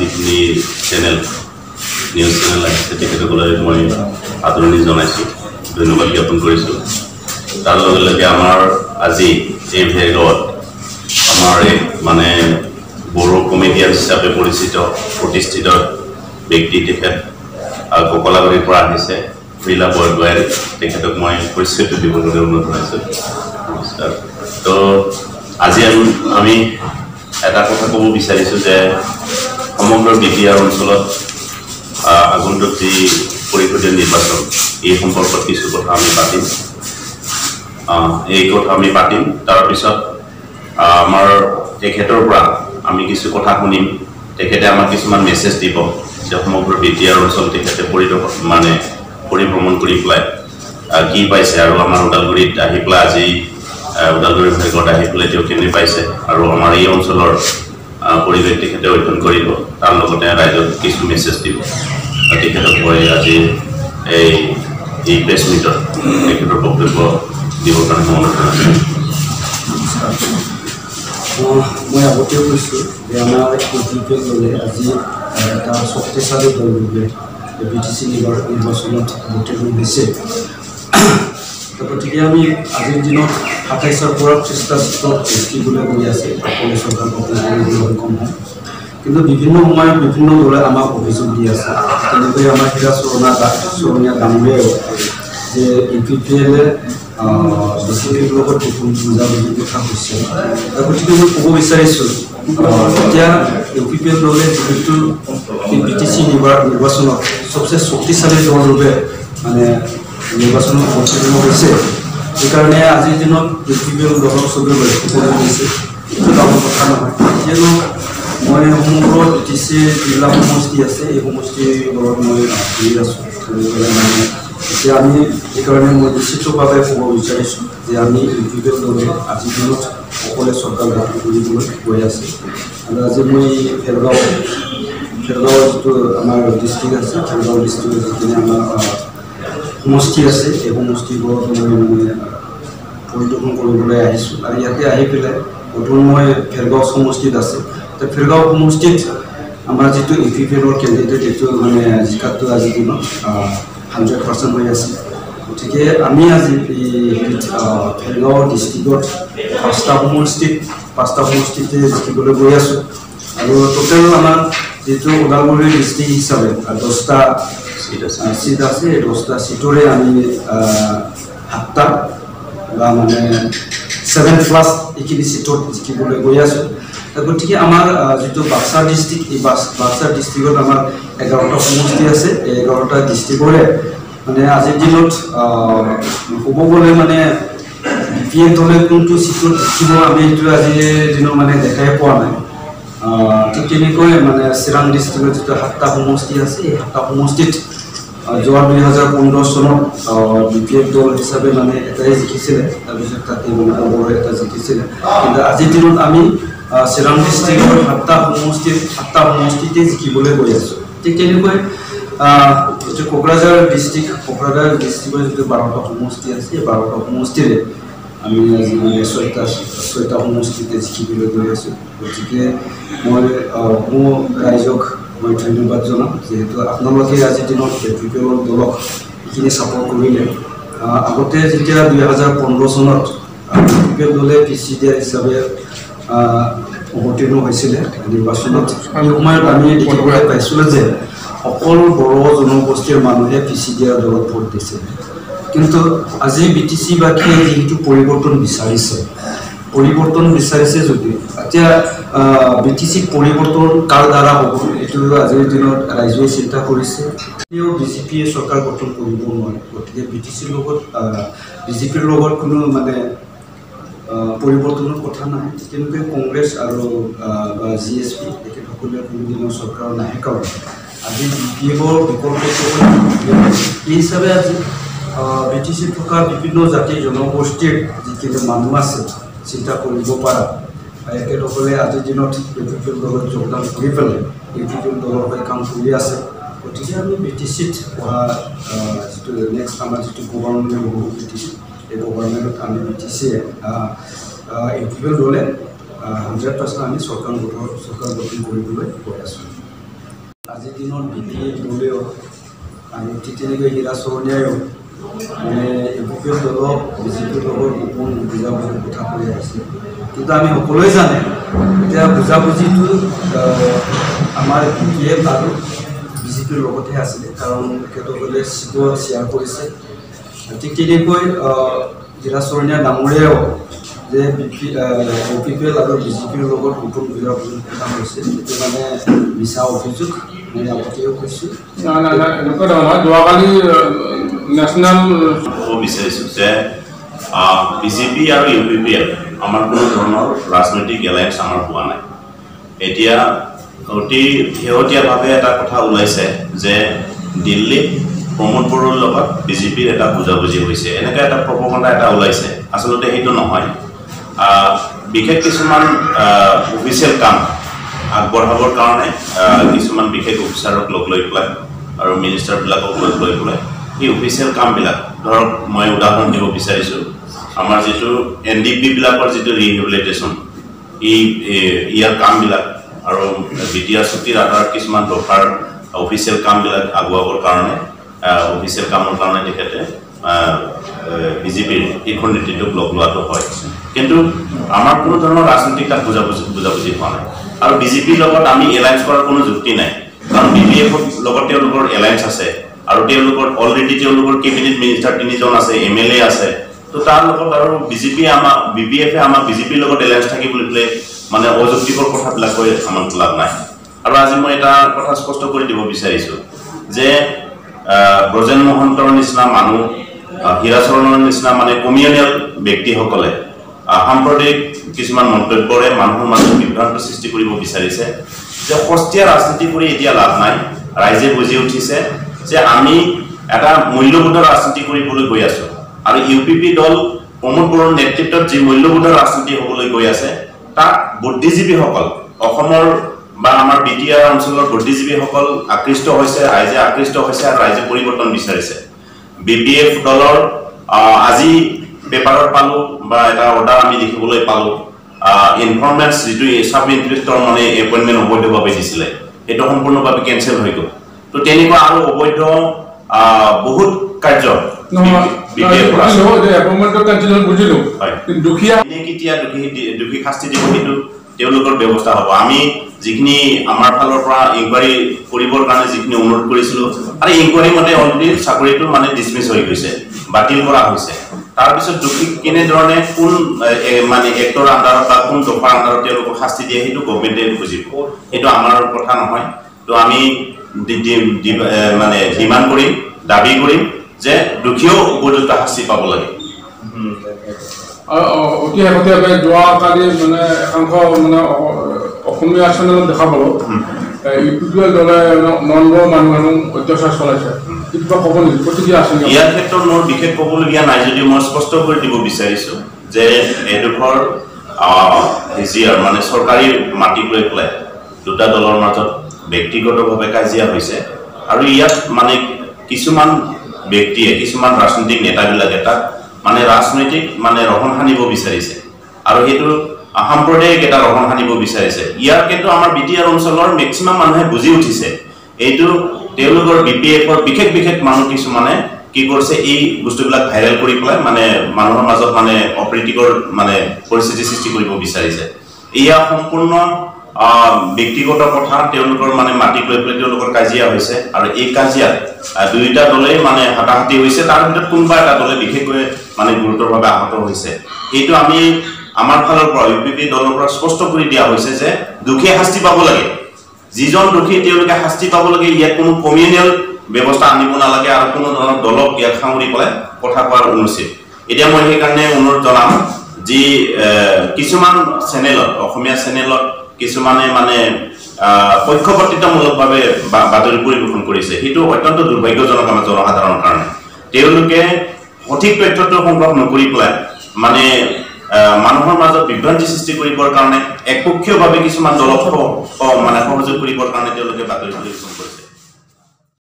যিখিনি channel news channel আহিছে তেখেতসকলক মই আদৰণি জনাইছোঁ, ধন্যবাদ জ্ঞাপন কৰিছোঁ। তাৰ লগে লগে আমাৰ আজি এই ভেগত আমাৰ এক মানে বড়ো কমেডিয়ান হিচাপে পৰিচিত প্ৰতিষ্ঠিত ব্যক্তি তেখেত ককলাবাৰীৰ পৰা আহিছে ৰীলা বৰগোহাঁই, তেখেতক মই পৰিচয়টো দিবলৈ অনুৰোধ জনাইছোঁ। নমস্কাৰ। তো আজি আমি এটা কথা ক'ব বিচাৰিছোঁ যে সমগ্ৰ বিটিআৰ অঞ্চলত আগন্তুক যি পৰিষদীয় নিৰ্বাচন এই সম্পৰ্কত কিছু কথা আমি পাতিম। এই কথা আমি পাতিম, তাৰপিছত আমাৰ তেখেতৰ পৰা আমি কিছু কথা শুনিম। তেখেতে আমাক কিছুমান মেছেজ দিব যে সমগ্ৰ বিটিআৰ অঞ্চল তেখেতে পৰিভ্ৰমণ কৰি পেলাই কি পাইছে আৰু আমাৰ ওদালগুৰিত আহি পেলাই আজি ওদালগুৰি বিভাগত আহি পেলাই তেওঁ কেনে পাইছে আৰু আমাৰ এই অঞ্চলৰ পৰিৱেশ তেখেতে অধ্যয়ন কৰিব, তাৰ লগতে ৰাইজক কিছু মেছেজ দিব। তেখেতক মই আজি এই প্ৰেছ মিটত তেখেতৰ বক্তব্য দিবৰ কাৰণে অনুৰোধ জনাইছোঁ। মই আগতেও কৈছোঁ যে আমাৰ ইউপিএল দলে আজি এটা শক্তিশালী দলৰূপে BTC নিৰ্বাচনত অৱতীৰ্ণ হৈছে। গতিকে আমি আজিৰ দিনত ২৭ৰ পৰা ৩০টা চিটত জিকিবলৈ গৈ আছে সকলো চৰকাৰ সক্ষম হয়। কিন্তু বিভিন্ন সময়ত বিভিন্ন দলে আমাক অভিযোগ দি আছে। তেনেকৈ আমাৰ চৰণীয়া ডাঙৰীয়াও যে ইউপিএলে বিজেপিৰ লগত বুজাবুজিৰ কথা হৈছে। গতিকে মই ক'ব বিচাৰিছোঁ এতিয়া ইউপিএল দলে যিহেতু BTC নিৰ্বাচনত চবচে শক্তিশালী দলৰূপে নিৰ্বাচনত অৱতীৰ্ণ হৈছে, সেইকাৰণে আজিৰ দিনত ইউপিএল দলক চবেই লক্ষ্য কৰি দিছে। এইটো ডাঙৰ কথা নহয়, কিয়নো মই সমগ্ৰ BTC যিবিলাক সমষ্টি আছে এই সমষ্টিৰ লগত মই ঘূৰি আছোঁ। এতিয়া আমি সেইকাৰণে মই নিশ্চিতভাৱে ক'ব বিচাৰিছোঁ যে আমি ইউপিএল দলে আজিৰ দিনত সকলোৱে চৰকাৰ গঠন কৰিবলৈ গৈ আছে। আৰু আজি মই খেৰগাঁও যিটো আমাৰ ডিষ্ট্ৰিক্ট আছে, খেৰগাঁও ডিষ্ট্ৰিক্টত যিখিনি আমাৰ সমষ্টি আছে এই সমষ্টিবোৰত মই পৰিদৰ্শন কৰিবলৈ আহিছোঁ। আৰু ইয়াতে আহি পেলাই বৰ্তমান মই খেৰগাঁও সমষ্টিত আছে। তো খেৰগাঁও সমষ্টিত আমাৰ যিটো ইউপিএলৰ কেণ্ডিডেট এইটো জিকাটো আজিৰ দিনত 100% হৈ আছে। গতিকে আমি আজি খেৰগাঁও ডিষ্ট্ৰিক্টত 5টা সমষ্টিতে জিকিবলৈ গৈ আছোঁ। আৰু টোটেল আমাৰ যিটো ওদালগুৰি ডিষ্ট্ৰিক্ট হিচাপে 10টা চিট আছে, এই 10টা চিটৰে আমি 7টা বা 7+ এইখিনি চিটত জিকিবলৈ গৈ আছোঁ। গতিকে আমাৰ যিটো বাক্সা ডিষ্ট্ৰিক্ট, এই বাক্সা ডিষ্ট্ৰিক্টত আমাৰ 11টা সমষ্টি আছে। এই 11টা ডিষ্ট্ৰিক্টৰে আজিৰ দিনত ক'ব গ'লে BPL দলে কোনটো চিটত জিকিব আমি এইটো আজিৰ দিনত দেখাই পোৱা নাই। ঠিক তেনেকৈ চিৰাং ডিষ্ট্ৰিক্টৰ যিটো 7টা সমষ্টি আছে, এই 7টা সমষ্টিত যোৱা 2015 চনত BPL দল হিচাপে এটাই জিকিছিলে, তাৰপিছত তাতে অৱৰ এটা জিকিছিলে। কিন্তু আজিৰ দিনত আমি চিৰাং ডিষ্ট্ৰিক্টৰ 7টা সমষ্টিতে জিকিবলৈ গৈ আছোঁ। ঠিক তেনেকৈ যিটো কোকৰাঝাৰ ডিষ্ট্ৰিক্টৰ যিটো 12টা সমষ্টি আছে, এই 12টা সমষ্টিৰে আমি আজি 6টা সমষ্টিতে জিকিবলৈ গৈ আছোঁ। গতিকে মই মোৰ ৰাইজক মই ধন্যবাদ জনাম, যিহেতু আপোনালোকে আজিৰ দিনত BPL দলক এইখিনি ছাপোৰ্ট কৰিলে। আগতে যেতিয়া 2015 চনত BPL দলে PCDR হিচাপে অৱতীৰ্ণ হৈছিলে নিৰ্বাচনত, সেই সময়ত আমি দেখিবলৈ পাইছিলোঁ যে সকলো বড়ো জনগোষ্ঠীৰ মানুহে PCDR দলত ভোট দিছিল। কিন্তু আজি BTC বাকীয়ে যিটো পৰিৱৰ্তন বিচাৰিছে যদি এতিয়া BTC পৰিৱৰ্তন কাৰ দ্বাৰা হ'ব এইটো আজিৰ দিনত ৰাইজে চিন্তা কৰিছে। বিজেপিয়ে চৰকাৰ গঠন কৰিব নোৱাৰে, গতিকে বিজেপিৰ লগত কোনো পৰিৱৰ্তনৰ কথা নাই। তেনেকৈ কংগ্ৰেছ আৰু GSP তেখেতসকলে কোনোদিনৰ চৰকাৰ নাহে, কাৰণ আজি BPLৰ বিকল্পটো এই হিচাপে আজি BTC থকা বিভিন্ন জাতি জনগোষ্ঠীৰ যিখিনি মানুহ আছে চিন্তা কৰিব পৰা, এখেতসকলে আজিৰ দিনত BPL দলত যোগদান কৰি পেলাই BPL দলৰ হৈ কাম কৰি আছে। গতিকে আমি BTCত অহা যিটো নেক্সট আমাৰ যিটো গভৰ্ণমেণ্ট হ'ব BTC, এই গভৰ্ণমেণ্টত আমি BTCয়ে BPL দলে 100% আমি চৰকাৰ গঠন কৰিবলৈ গৈ আছোঁ। আজিৰ দিনত বিপি দলেও আৰু ঠিক তেনেকৈ হীৰা চৰণীয়ায়ো মানে এপক্ষীয় দলক বিজেপিৰ লগত গোপন বুজাবুজিৰ কথা কৈ আছে কিন্তু আমি সকলোৱে জানে এতিয়া বুজাবুজিটো আমাৰ BPF আৰু বিজেপিৰ লগতহে আছিলে কাৰণ তেখেতসকলে চিটৰ শ্বেয়াৰ কৰিছে ঠিক তেনেকৈ হীৰা চৰণীয়া ডাঙৰীয়াও যে OPPL আৰু বিজেপিৰ লগত গোপন বুজাবুজিৰ কথা কৈছে এইটো মানে মিছা অভিযোগ মই আগতেও কৈছোঁ এনেকুৱা ধৰণৰ যোৱাকালি নেশ্যনেল বিচাৰিছোঁ যে বিজেপি আৰু UPPL আমাৰ কোনো ধৰণৰ ৰাজনৈতিক এলায়েন্স আমাৰ হোৱা নাই এতিয়া অতি শেহতীয়াভাৱে এটা কথা ওলাইছে যে দিল্লীত প্ৰমোদ বড়োৰ লগত বিজেপিৰ এটা বুজাবুজি হৈছে এনেকৈ এটা প্ৰপগণ্ডা এটা ওলাইছে আচলতে সেইটো নহয় বিশেষ কিছুমান অফিচিয়েল কাম আগবঢ়াবৰ কাৰণে কিছুমান বিশেষ অফিচাৰক লগ লৈ পেলাই আৰু মিনিষ্টাৰবিলাকক লগ লৈ পেলাই এই অফিচিয়েল কামবিলাক ধৰক মই উদাহৰণ দিব বিচাৰিছোঁ আমাৰ যিটো NDP বিলাকৰ যিটো ৰিহেবিলিটেশ্যন ইয়াৰ কামবিলাক আৰু BTR চুক্তিৰ আধাৰত কিছুমান দফাৰ অফিচিয়েল কামবিলাক আগুৱাবৰ কাৰণে অফিচিয়েল কামৰ কাৰণে তেখেতে বিজেপিৰ এইখন নীতিটোক লগ লোৱাটো হয় কিন্তু আমাৰ কোনো ধৰণৰ ৰাজনৈতিক তাত বুজাবুজি হোৱা নাই আৰু বিজেপিৰ লগত আমি এলায়েন্স কৰাৰ কোনো যুক্তি নাই কাৰণ BPFৰ লগত তেওঁলোকৰ এলায়েন্স আছে আৰু তেওঁলোকৰ অলৰেডি তেওঁলোকৰ কেবিনেট মিনিষ্টাৰ 3জন আছে MLA আছে তো তাৰ লগত আৰু BPFে আমাৰ বিজেপিৰ লগত এলায়েন্স থাকিবলৈ মানে অযুক্তিকৰ কথাবিলাক কৈ আমাৰ লাভ নাই আৰু আজি মই এটা কথা স্পষ্ট কৰি দিব বিচাৰিছোঁ যে ব্ৰজেন মহন্তৰ নিচিনা মানুহ হীৰা চৰণৰ নিচিনা মানে কমিউনিয়েল ব্যক্তিসকলে সাম্প্ৰদায়িক কিছুমান মন্তব্যৰে মানুহৰ মাজত বিভ্ৰান্ত সৃষ্টি কৰিব বিচাৰিছে যে সস্তীয়া ৰাজনীতি কৰি এতিয়া লাভ নাই ৰাইজে বুজি উঠিছে যে আমি এটা মূল্যবোধৰ ৰাজনীতি কৰিবলৈ গৈ আছোঁ আৰু UPP দল প্ৰমোদ বড়োৰ নেতৃত্বত যি মূল্যবোধৰ ৰাজনীতি হ'বলৈ গৈ আছে তাক বুদ্ধিজীৱীসকল অসমৰ বা আমাৰ BTR অঞ্চলৰ বুদ্ধিজীৱীসকল আকৃষ্ট হৈছে ৰাইজে আকৃষ্ট হৈছে আৰু ৰাইজে পৰিৱৰ্তন বিচাৰিছে BPF দলৰ আজি পেপাৰত পালোঁ বা এটা অৰ্ডাৰ আমি দেখিবলৈ পালোঁ ইনফৰ্মেন্স যিটো চাব ইনস্পেক্টৰ মানে এপইণ্টমেণ্ট অবৈধভাৱে দিছিলে সেইটো সম্পূৰ্ণভাৱে কেঞ্চেল হৈ গ'ল তো তেনেকুৱা আৰু অবৈধ বহুত কাৰ্য দুখী শাস্তি দিব সেইটো তেওঁলোকৰ ব্যৱস্থা হ'ব আমি যিখিনি আমাৰ ফালৰ পৰা ইনকুৱাৰী কৰিবৰ কাৰণে যিখিনি অনুৰোধ কৰিছিলোঁ আৰু ইনকুৱাৰী মতে অলৰেডি চাকৰিটো মানে ডিছমিছ হৈ গৈছে বাতিল কৰা হৈছে তাৰপিছত দুখী কেনেধৰণে কোন মানে এক্টৰ আণ্ডাৰত বা কোন দফাৰ আণ্ডাৰত তেওঁলোকক শাস্তি দিয়ে সেইটো গভৰ্ণমেণ্টে বুজিব সেইটো আমাৰ কথা নহয় তো আমি মানে ডিমাণ্ড কৰিম দাবী কৰিম যে দুখীও উপযুক্ত শাস্তি পাব লাগে অতি শেহতীয়াকৈ যোৱাকালি মানে একাংশ মানে অসমীয়া চেনেলত দেখা পালোঁ UPPL দলে নন্দৰ মানুহ অত্যাচাৰ চলাইছে কিবা ক'ব নেকি প্ৰতিক্ৰিয়া আছে ইয়াৰ ক্ষেত্ৰত মোৰ বিশেষ ক'বলগীয়া নাই যদিও মই স্পষ্ট কৰি দিব বিচাৰিছোঁ যে এডোখৰ হেজিয়াৰ মানে চৰকাৰী মাটিক লৈ পেলাই দুটা দলৰ মাজত ব্যক্তিগতভাৱে কাজিয়া হৈছে আৰু ইয়াত মানে কিছুমান ব্যক্তিয়ে কিছুমান ৰাজনৈতিক নেতাবিলাকে তাক মানে ৰাজনৈতিক মানে ৰহণ সানিব বিচাৰিছে আৰু সেইটো সাম্প্ৰদায়িক এটা ৰহণ সানিব বিচাৰিছে ইয়াৰ কিন্তু আমাৰ BTR অঞ্চলৰ মেক্সিমাম মানুহে বুজি উঠিছে এইটো তেওঁলোকৰ BPFৰ বিশেষ মানুহ কিছুমানে কি কৰিছে এই বস্তুবিলাক ভাইৰেল কৰি পেলাই মানে মানুহৰ মাজত মানে অপ্ৰীতিকৰ মানে পৰিস্থিতি সৃষ্টি কৰিব বিচাৰিছে এয়া সম্পূৰ্ণ ব্যক্তিগত কথা তেওঁলোকৰ মানে মাটি লৈ পেলাই তেওঁলোকৰ কাজিয়া হৈছে আৰু এই কাজিয়াত দুইটা দলে মানে হাতাহাতি হৈছে তাৰ ভিতৰত কোনোবা এটা দলে বিশেষকৈ মানে গুৰুতৰভাৱে আহত হৈছে এইটো আমি আমাৰ ফালৰ পৰা UPP দলৰ পৰা স্পষ্ট কৰি দিয়া হৈছে যে দুখীয়ে শাস্তি পাব লাগে যিজন দুখী তেওঁলোকে শাস্তি পাব লাগে ইয়াত কোনো কমিউনিয়েল ব্যৱস্থা আনিব নালাগে আৰু কোনো ধৰণৰ দলক ইয়াত সাঙুৰি পেলাই কথা কোৱাৰ অনুচিত এতিয়া মই সেইকাৰণে অনুৰোধ জনাম যি কিছুমান চেনেলত অসমীয়া চেনেলত কিছুমানে মানে পক্ষপাতিত্বমূলকভাৱে বাতৰি পৰিৱেশন কৰিছে সেইটো অত্যন্ত দুৰ্ভাগ্যজনক আমাৰ জনসাধাৰণৰ কাৰণে তেওঁলোকে সঠিক তথ্যটো সংগ্ৰহ নকৰি পেলাই মানে মানুহৰ মাজত বিভ্ৰান্তি সৃষ্টি কৰিবৰ কাৰণে একপক্ষীয়ভাৱে কিছুমান দলক মানে সহযোগ কৰিবৰ কাৰণে তেওঁলোকে বাতৰি পৰিৱেশন কৰিছে